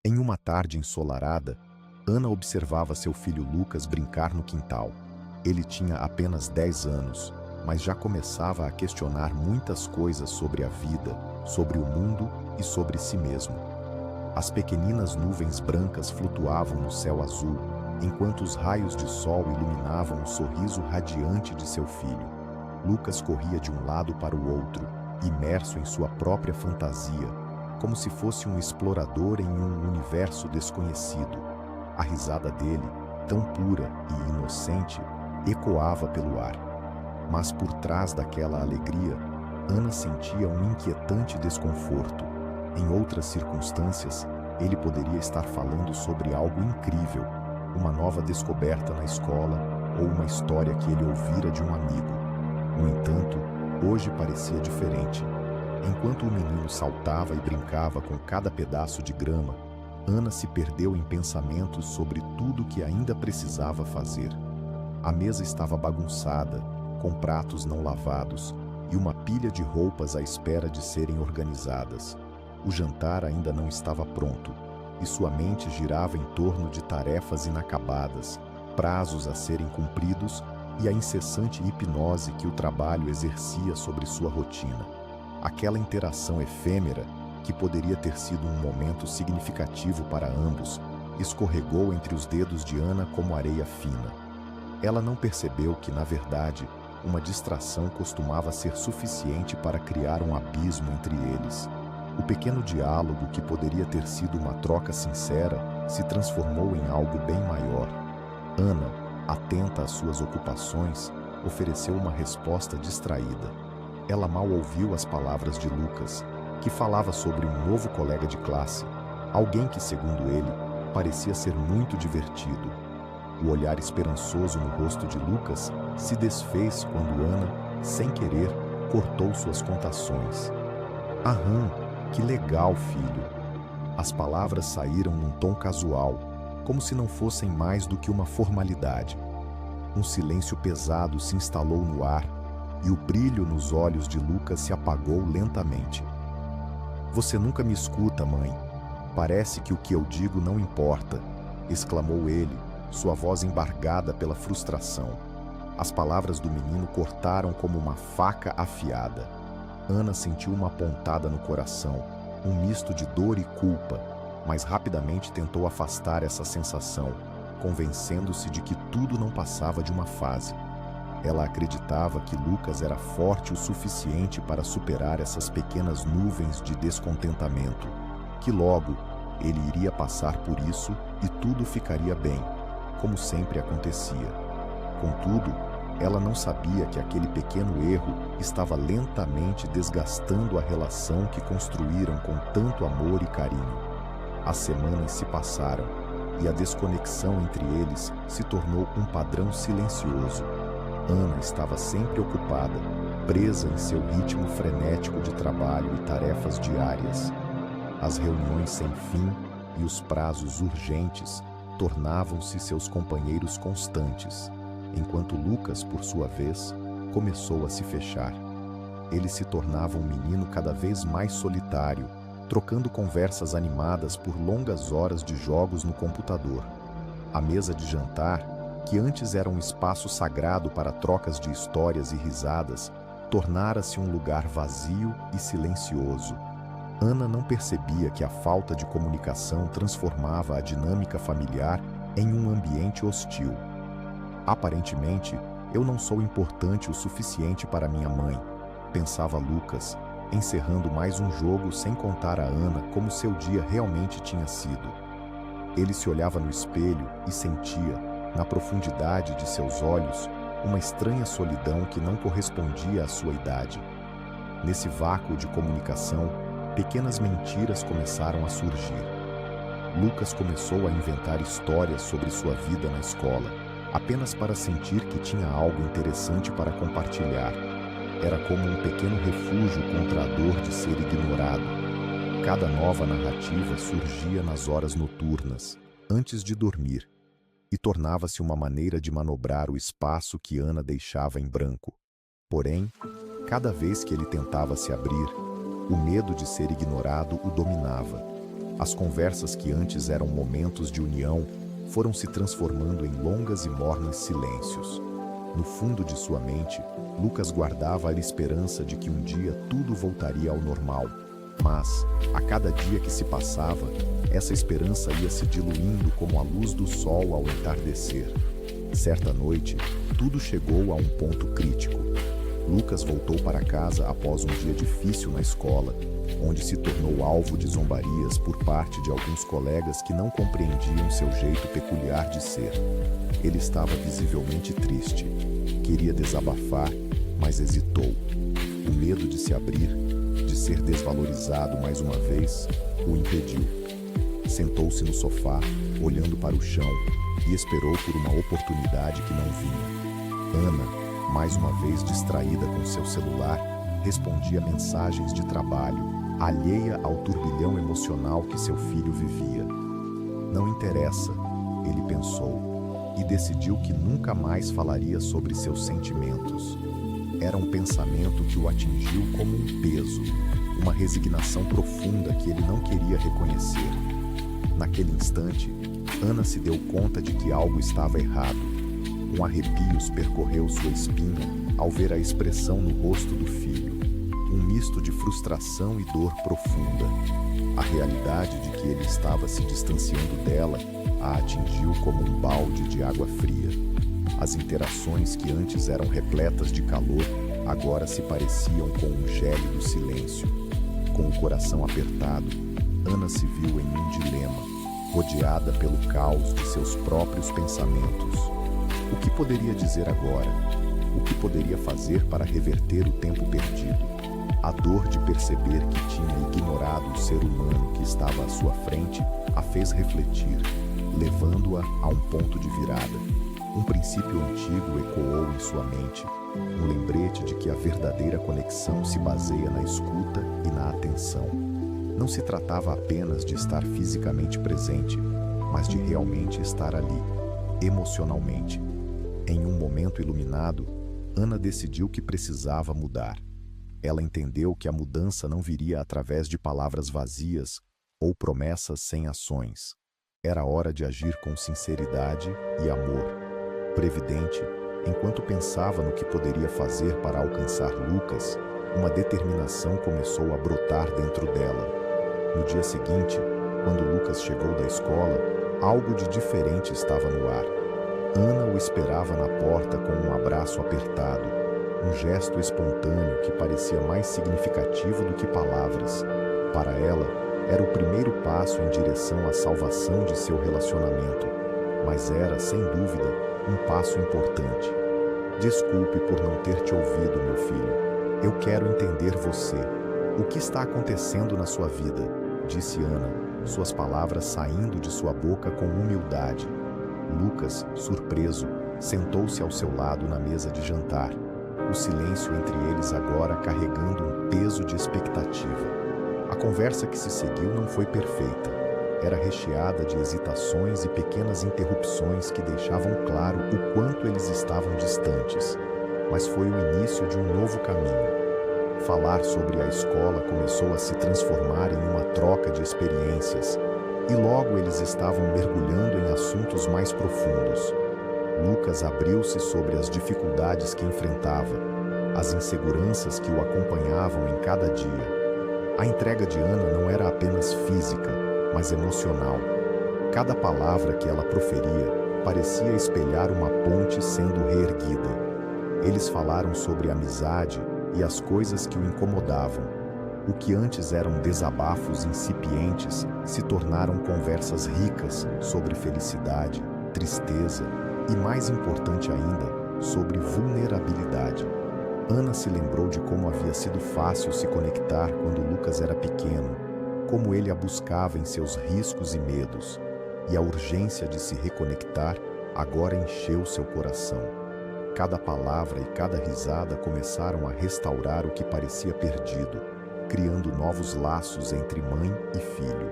Em uma tarde ensolarada, Ana observava seu filho Lucas brincar no quintal. Ele tinha apenas 10 anos, mas já começava a questionar muitas coisas sobre a vida, sobre o mundo e sobre si mesmo. As pequeninas nuvens brancas flutuavam no céu azul, enquanto os raios de sol iluminavam o sorriso radiante de seu filho. Lucas corria de um lado para o outro, imerso em sua própria fantasia, como se fosse um explorador em um universo desconhecido. A risada dele, tão pura e inocente, ecoava pelo ar. Mas por trás daquela alegria, Ana sentia um inquietante desconforto. Em outras circunstâncias, ele poderia estar falando sobre algo incrível, uma nova descoberta na escola ou uma história que ele ouvira de um amigo. No entanto, hoje parecia diferente. Enquanto o menino saltava e brincava com cada pedaço de grama, Ana se perdeu em pensamentos sobre tudo que ainda precisava fazer. A mesa estava bagunçada, com pratos não lavados e uma pilha de roupas à espera de serem organizadas. O jantar ainda não estava pronto, e sua mente girava em torno de tarefas inacabadas, prazos a serem cumpridos e a incessante hipnose que o trabalho exercia sobre sua rotina. Aquela interação efêmera, que poderia ter sido um momento significativo para ambos, escorregou entre os dedos de Ana como areia fina. Ela não percebeu que, na verdade, uma distração costumava ser suficiente para criar um abismo entre eles. O pequeno diálogo, que poderia ter sido uma troca sincera, se transformou em algo bem maior. Ana, atenta às suas ocupações, ofereceu uma resposta distraída. Ela mal ouviu as palavras de Lucas, que falava sobre um novo colega de classe, alguém que, segundo ele, parecia ser muito divertido. O olhar esperançoso no rosto de Lucas se desfez quando Ana, sem querer, cortou suas contações. "Aham, que legal, filho." As palavras saíram num tom casual, como se não fossem mais do que uma formalidade. Um silêncio pesado se instalou no ar e o brilho nos olhos de Lucas se apagou lentamente. "Você nunca me escuta, mãe. Parece que o que eu digo não importa", exclamou ele, sua voz embargada pela frustração. As palavras do menino cortaram como uma faca afiada. Ana sentiu uma pontada no coração, um misto de dor e culpa, mas rapidamente tentou afastar essa sensação, convencendo-se de que tudo não passava de uma fase. Ela acreditava que Lucas era forte o suficiente para superar essas pequenas nuvens de descontentamento, que logo ele iria passar por isso e tudo ficaria bem, como sempre acontecia. Contudo, ela não sabia que aquele pequeno erro estava lentamente desgastando a relação que construíram com tanto amor e carinho. As semanas se passaram e a desconexão entre eles se tornou um padrão silencioso. Ana estava sempre ocupada, presa em seu ritmo frenético de trabalho e tarefas diárias. As reuniões sem fim e os prazos urgentes tornavam-se seus companheiros constantes, enquanto Lucas, por sua vez, começou a se fechar. Ele se tornava um menino cada vez mais solitário, trocando conversas animadas por longas horas de jogos no computador. A mesa de jantar, que antes era um espaço sagrado para trocas de histórias e risadas, tornara-se um lugar vazio e silencioso. Ana não percebia que a falta de comunicação transformava a dinâmica familiar em um ambiente hostil. "Aparentemente, eu não sou importante o suficiente para minha mãe", pensava Lucas, encerrando mais um jogo sem contar a Ana como seu dia realmente tinha sido. Ele se olhava no espelho e sentia, na profundidade de seus olhos, uma estranha solidão que não correspondia à sua idade. Nesse vácuo de comunicação, pequenas mentiras começaram a surgir. Lucas começou a inventar histórias sobre sua vida na escola, apenas para sentir que tinha algo interessante para compartilhar. Era como um pequeno refúgio contra a dor de ser ignorado. Cada nova narrativa surgia nas horas noturnas, antes de dormir, e tornava-se uma maneira de manobrar o espaço que Ana deixava em branco. Porém, cada vez que ele tentava se abrir, o medo de ser ignorado o dominava. As conversas que antes eram momentos de união foram se transformando em longas e mornos silêncios. No fundo de sua mente, Lucas guardava a esperança de que um dia tudo voltaria ao normal. Mas, a cada dia que se passava, essa esperança ia se diluindo como a luz do sol ao entardecer. Certa noite, tudo chegou a um ponto crítico. Lucas voltou para casa após um dia difícil na escola, onde se tornou alvo de zombarias por parte de alguns colegas que não compreendiam seu jeito peculiar de ser. Ele estava visivelmente triste. Queria desabafar, mas hesitou. O medo de se abrir, de ser desvalorizado mais uma vez, o impediu. Sentou-se no sofá, olhando para o chão, e esperou por uma oportunidade que não vinha. Ana, mais uma vez distraída com seu celular, respondia mensagens de trabalho, alheia ao turbilhão emocional que seu filho vivia. Não interessa, ele pensou, e decidiu que nunca mais falaria sobre seus sentimentos. Era um pensamento que o atingiu como um peso, uma resignação profunda que ele não queria reconhecer. Naquele instante, Ana se deu conta de que algo estava errado. Um arrepio percorreu sua espinha ao ver a expressão no rosto do filho. Um misto de frustração e dor profunda. A realidade de que ele estava se distanciando dela a atingiu como um balde de água fria. As interações que antes eram repletas de calor, agora se pareciam com um gélido silêncio. Com o coração apertado, Ana se viu em um dilema, rodeada pelo caos de seus próprios pensamentos. O que poderia dizer agora? O que poderia fazer para reverter o tempo perdido? A dor de perceber que tinha ignorado o ser humano que estava à sua frente a fez refletir, levando-a a um ponto de virada. Um princípio antigo ecoou em sua mente, um lembrete de que a verdadeira conexão se baseia na escuta e na atenção. Não se tratava apenas de estar fisicamente presente, mas de realmente estar ali, emocionalmente. Em um momento iluminado, Ana decidiu que precisava mudar. Ela entendeu que a mudança não viria através de palavras vazias ou promessas sem ações. Era hora de agir com sinceridade e amor. Previdente, enquanto pensava no que poderia fazer para alcançar Lucas, uma determinação começou a brotar dentro dela. No dia seguinte, quando Lucas chegou da escola, algo de diferente estava no ar. Ana o esperava na porta com um abraço apertado, um gesto espontâneo que parecia mais significativo do que palavras. Para ela, era o primeiro passo em direção à salvação de seu relacionamento, mas era, sem dúvida, um passo importante. Desculpe por não ter te ouvido, meu filho. Eu quero entender você. O que está acontecendo na sua vida? Disse Ana, suas palavras saindo de sua boca com humildade. Lucas, surpreso, sentou-se ao seu lado na mesa de jantar, o silêncio entre eles agora carregando um peso de expectativa. A conversa que se seguiu não foi perfeita. Era recheada de hesitações e pequenas interrupções que deixavam claro o quanto eles estavam distantes. Mas foi o início de um novo caminho. Falar sobre a escola começou a se transformar em uma troca de experiências, e logo eles estavam mergulhando em assuntos mais profundos. Lucas abriu-se sobre as dificuldades que enfrentava, as inseguranças que o acompanhavam em cada dia. A entrega de Ana não era apenas física, mas emocional. Cada palavra que ela proferia parecia espelhar uma ponte sendo reerguida. Eles falaram sobre amizade e as coisas que o incomodavam. O que antes eram desabafos incipientes se tornaram conversas ricas sobre felicidade, tristeza e, mais importante ainda, sobre vulnerabilidade. Ana se lembrou de como havia sido fácil se conectar quando Lucas era pequeno, como ele a buscava em seus riscos e medos, e a urgência de se reconectar agora encheu seu coração. Cada palavra e cada risada começaram a restaurar o que parecia perdido, criando novos laços entre mãe e filho.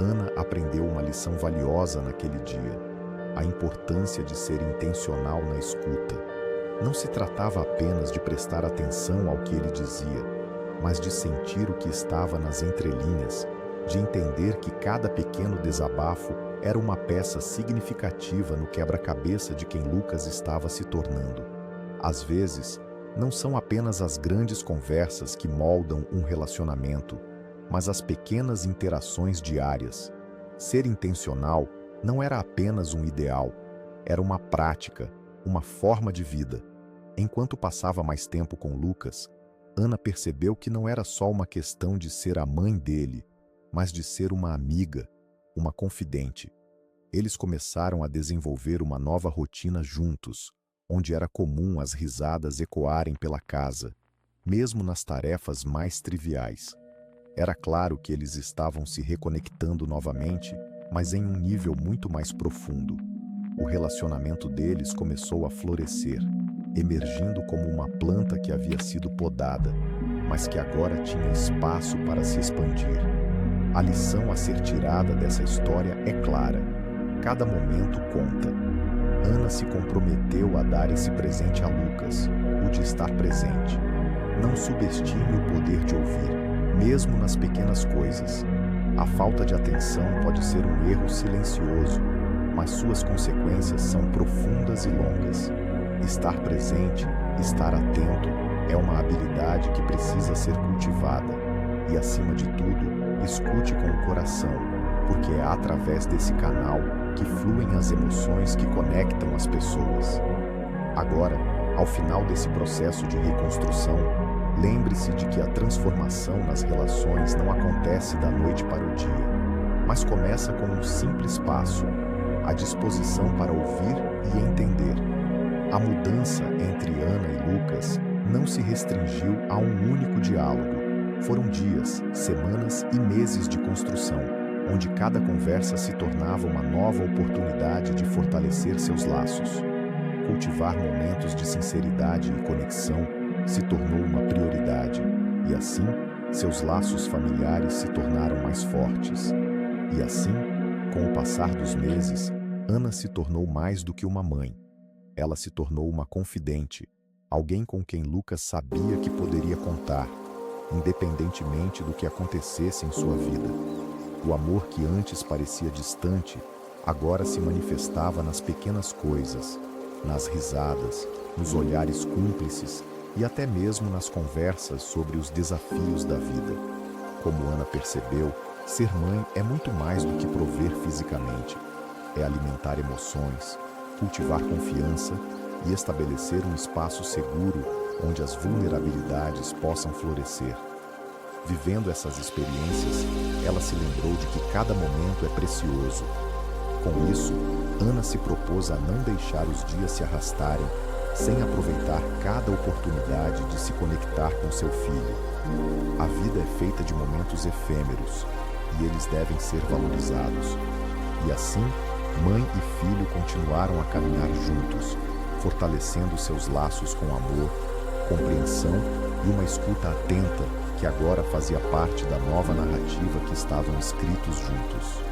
Ana aprendeu uma lição valiosa naquele dia: a importância de ser intencional na escuta. Não se tratava apenas de prestar atenção ao que ele dizia, mas de sentir o que estava nas entrelinhas, de entender que cada pequeno desabafo era uma peça significativa no quebra-cabeça de quem Lucas estava se tornando. Às vezes, não são apenas as grandes conversas que moldam um relacionamento, mas as pequenas interações diárias. Ser intencional não era apenas um ideal, era uma prática, uma forma de vida. Enquanto passava mais tempo com Lucas, Ana percebeu que não era só uma questão de ser a mãe dele, mas de ser uma amiga, uma confidente. Eles começaram a desenvolver uma nova rotina juntos, onde era comum as risadas ecoarem pela casa, mesmo nas tarefas mais triviais. Era claro que eles estavam se reconectando novamente, mas em um nível muito mais profundo. O relacionamento deles começou a florescer, emergindo como uma planta que havia sido podada, mas que agora tinha espaço para se expandir. A lição a ser tirada dessa história é clara. Cada momento conta. Ana se comprometeu a dar esse presente a Lucas, o de estar presente. Não subestime o poder de ouvir, mesmo nas pequenas coisas. A falta de atenção pode ser um erro silencioso, mas suas consequências são profundas e longas. Estar presente, estar atento, é uma habilidade que precisa ser cultivada. E, acima de tudo, escute com o coração, porque é através desse canal que fluem as emoções que conectam as pessoas. Agora, ao final desse processo de reconstrução, lembre-se de que a transformação nas relações não acontece da noite para o dia, mas começa com um simples passo, a disposição para ouvir e entender. A mudança entre Ana e Lucas não se restringiu a um único diálogo. Foram dias, semanas e meses de construção, onde cada conversa se tornava uma nova oportunidade de fortalecer seus laços. Cultivar momentos de sinceridade e conexão se tornou uma prioridade, e assim, seus laços familiares se tornaram mais fortes. E assim, com o passar dos meses, Ana se tornou mais do que uma mãe. Ela se tornou uma confidente, alguém com quem Lucas sabia que poderia contar, independentemente do que acontecesse em sua vida. O amor que antes parecia distante, agora se manifestava nas pequenas coisas, nas risadas, nos olhares cúmplices e até mesmo nas conversas sobre os desafios da vida. Como Ana percebeu, ser mãe é muito mais do que prover fisicamente. É alimentar emoções, cultivar confiança e estabelecer um espaço seguro onde as vulnerabilidades possam florescer. Vivendo essas experiências, ela se lembrou de que cada momento é precioso. Com isso, Ana se propôs a não deixar os dias se arrastarem, sem aproveitar cada oportunidade de se conectar com seu filho. A vida é feita de momentos efêmeros, e eles devem ser valorizados. E assim, mãe e filho continuaram a caminhar juntos, fortalecendo seus laços com amor, compreensão e uma escuta atenta que agora fazia parte da nova narrativa que estavam escritos juntos.